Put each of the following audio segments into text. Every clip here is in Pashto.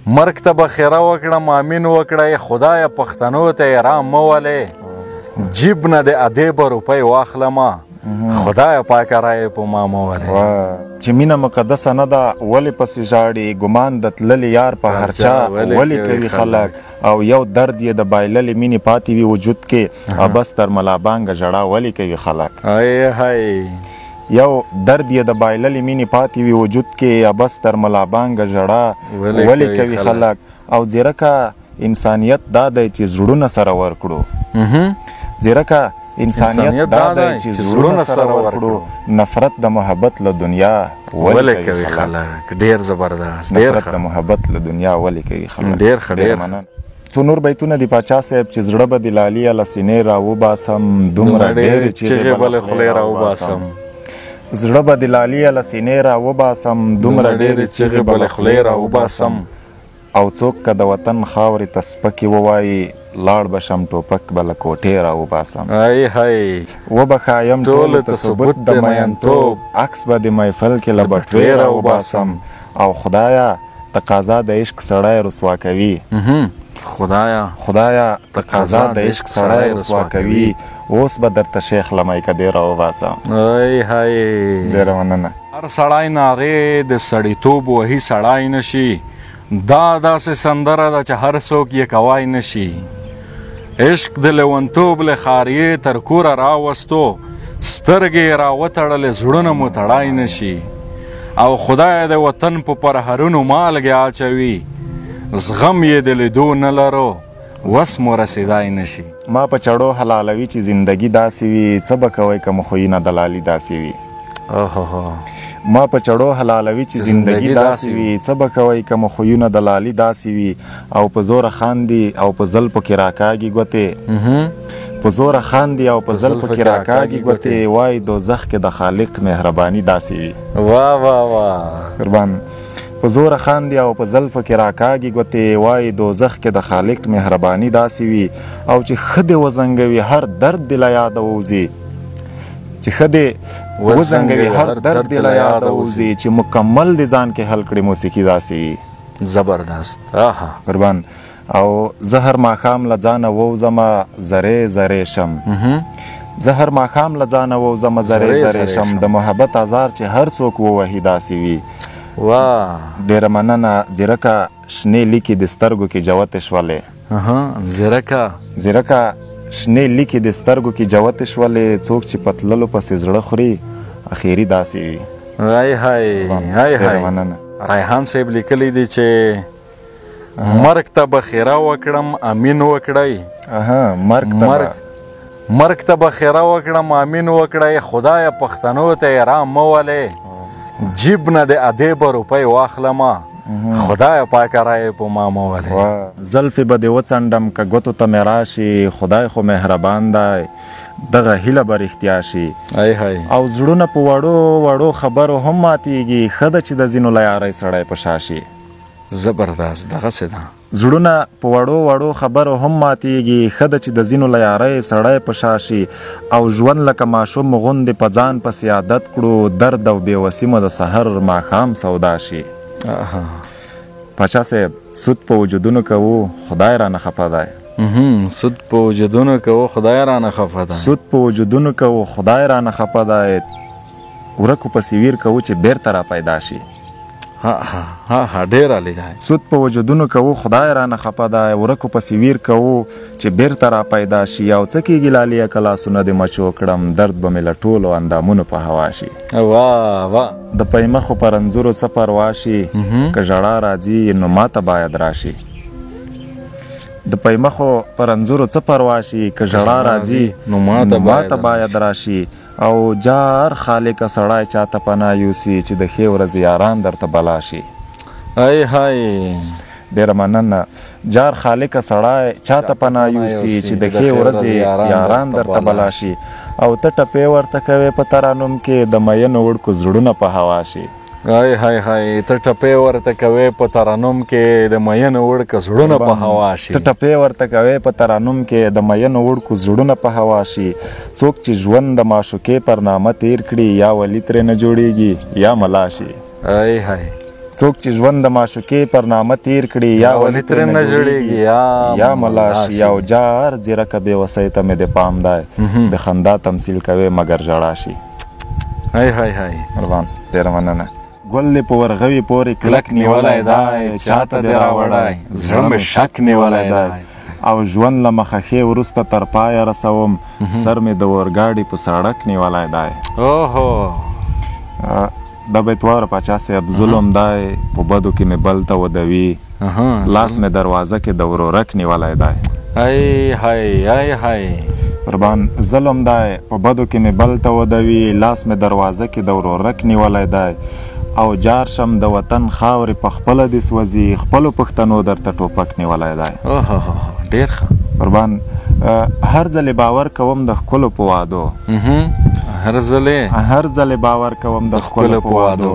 مرګ ته به خیره وکړم امین وکړئ خدایه پښتنو ته یې رام مه ولې جیب نه د ادې به روپۍ واخلمه خدایه پاکه رایې په ما مه ولې چې مینه مقدسه نه ده ولې پسې ژاړي ګمان د تللي یار په هر چا ولې کوي خلک او یو درد یې د بایللې مینې پاتې وي وجود کې ابس تر ملابانګه ژړا ولې کوي خلک یو درد یې د بایللې مینې پاتې وي وجود کې ابس تر ملابانګه ژړا ولې کوي خلک او ځیرکه انسانیت دا دی چې زړونه سره ورکړو ځیرکه انسانیت دا دی چې زړونه سره ورکړو نفرت د محبت له دنیا ولې کوي خلک ډېر زبردست نفرت د محبت له دنیا ولې کوي خلک ډېر ښه ډېر مننه څو نور بیتونه دي پاچا صاحب چې زړه به د لالي له سینې راوباسم دومره ډېرې چغې به له خولې راوباسم زړه به د لالي له سینې راوباسم دومره ډېرې چغې به له خولې راوباسم او څوک که د وطن خاورې ته سپکې ووایي لاړ به شم ټوپک به له کوټې راوباسم وبه ښایم ټولو ته ثبوت د مینتوب عکس به د محفل کې له بټوې راوباسم او خدایه تقاضا د عشق سړی رسوا کوي خدایه تقاضا د عشق سړی رسوا کوي اوس به درته شیخ لمیکه دې راوباسم ډېره مننه هر سړی نارې د سړیتوب وهي سړی نشي دا داسې سندره ده چې هر څوک یې کوای نشي عشق د لیونتوب له خاریې تر کوره راوستو سترګې یې راوتړلې زړونه مو تړای نشي او خدای د وطن په پرهرونو مالګې اچوي زغم یې د لیدو نه لرو وس مو رسیدای نشي ما په چړو حلالوي چې زندگی داسې وي څه به کوئ که مو خویونه دلالي داسې وي ما په چړو حلالوي چې زندگی داسې وي څه به کوئ که مو خویونه دلالي داسې وي او په زوره خاندي او په زلفو کې راکاږي ګوتې په زوره خاندي او په زلفو کې راکاږي ګوتې وایي دوزخ کې د خالق مهرباني داسې وي قربان په زوره خاندي او په زلفو کې راکاږي ګوتې وایي دوزخ کې د خالق مهرباني داسې وي او چې ښه دې وزنګوي هر درد دې له یاده ووځي چې ښه دې وزنګوي هر درد دې له یاده ووځي چې مکمل دې ځان کې حل کړي موسیقي داسې وي زبردست قربان او زه هر ماښام له ځانه ووځمه زرې زرې شم زه هر ماښام له ځانه ووځمه زرې زرې شم د محبت ازار چې هر څوک ووهي داسې وي ډېره مننه ځیرکه شنې لیکې د سترګو کې جوتې شولې ځیرکه شنې لیکې د سترګو کې جوتې شولې څوک چې په تللو پسې زړه خوري اخري داسې وي ریحان صاحب لیکلی دی چې مرګ ته به خیره وکړم امین وکړئ مرګ ته به خیره وکړم امین وکړئ خدایه پښتنو ته یې رام مه ولې جیب نه د ادې به روپۍ واخلمه خدایه پاکه رایې په ما مه ولې زلفې به دې وڅنډم که ګوتو ته مې راشي خدای خو مهربان دی دغه هیله به رښتیا شي او زړونه په وړو وړو خبرو هم ماتیږي ښه ده چې د ځینو له یارۍ سړی په شا شي زبردست دغسې ده زړونه په وړو وړو خبرو هم ماتیږي ښه ده چې د ځینو له یارۍ سړی په شا شي او ژوند لکه ماشوم غوندې په ځان پسې عادت کړو درد او بېوسي مو د سحر ماښام سودا شي پاچا صاحب سود په وجودونو کوو خدای رانه خفه دی سود په وجودونو کوو خدای رانه خفه دی سود په وجودونو کوو خدای رانه خفه دی ورکو پسې ویر کوو چې بیرته را پیدا شي ډېر عالی دی سود په وجودونو کوو خدای رانه خفه دی ورکو پسې ویر کوو چې بیرته را پیدا شي او څه کېږي لاليه که لاسونه دې مچو کړم درد به مې له ټولو اندامونو په هوا شي د پیمخو پر انځورو څه پروا شي که ژړا راځي نو ماته باید راشي د پیمخو پر انځورو څه پروا شي که ژړا راځي نو ماته باید راشي او جار خالقه سړی چاته پناه یوسي چې د ښې ورځې یاران درته بلا شي ډېره مننه جار خالقه سړی چاته پناه یوسي چې د ښې ورځې یاران درته بلا شي او ته ټپې ورته کوې په ترانوم کې د مینو وړکو زړونه په هوا شي ته ټپې ورته کوې په ترانوم کې د مینو وړکو زړونه په هوا شي ته ټپې ورته کوې په ترانوم کې د مینو وړکو زړونه په هوا شي څوک چې ژوند د معشوقې پر نامه تیر کړي یا ولي ترې نه جوړیږي یا ملا شي څوک چې ژوند د معشوقې پر نامه تیر کړي یا ولي ترې نه جوړېږي یا ملا شي یا جار ځیرکه بېوسۍ ته مې د پام دی د خندا تمثیل کوې مګر ژړا شي. هی هی هی قربان ډېره مننه. ګل دې په ورغوي پورې کلک نیولی دی چاته دې راوړی زړه مې شک نیولی دی او ژوند له مخه ښې وروسته تر پایه رسوم سر مې د اورګاډي په سړک نیولی دی. اوهو د بیتوار پاچا صاحب ظلم دی په بدو کې مې بل ته ودوي لاس مې دروازه کې د ورورک نیولی دی. هی هی هی هی قربان ظلم دی په بدو کې مې بل ته ودوي لاس مې دروازه کې د ورورک نیولی دی او جار شم د وطن خاورې په خپله دې سوځي خپلو پښتنو درته ټوپک نیولی دی. ډېر ښه قربان هر ځلې باور کوم د ښکلو په وعدو هر ځلې باور کوم د ښکلو په وعدو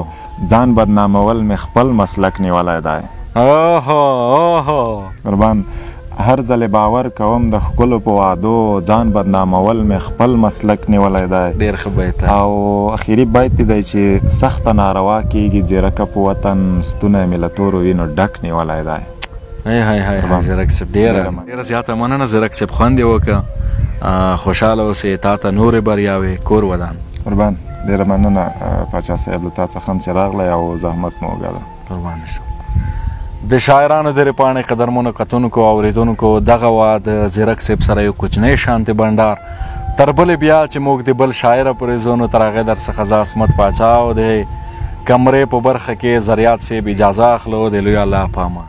ځان بدنامول مې خپل مسلک نیولی دی. قربان هر ځلې باور کوم د ښکلو په وعدو ځان بدنامول مې خپل مسلک نیولی دی. ډېر ښه بیت او اخري بیت دی چې سخته ناروا کېږي ځیرکه په وطن ستونی مې له تورو وینو ډک نیولی دی. زیرک صاحب ډېره زیاته مننه. زیرک صاحب خوند یې وکړه. خوشحاله اوسې تا ته نورې بریاوې کور ودان. قربان ډېره مننه پاچا صاحب له تا څخه هم چې راغلی او زحمت مو وګاله. قربان شو. د شاعرانو درې پاڼې قدرمنو کتونکو او اورېدونکو دغه وه د زیرک صاحب سره یو کوچنی شانتې بنډار. تر بلې بیا چې موږ د بل شاعره پورې ځو نو تر هغې در څخه زه عصمت پاچا او د کمرې په برخه کې زریات صاحب اجازه اخلو. د لوی الله په امان.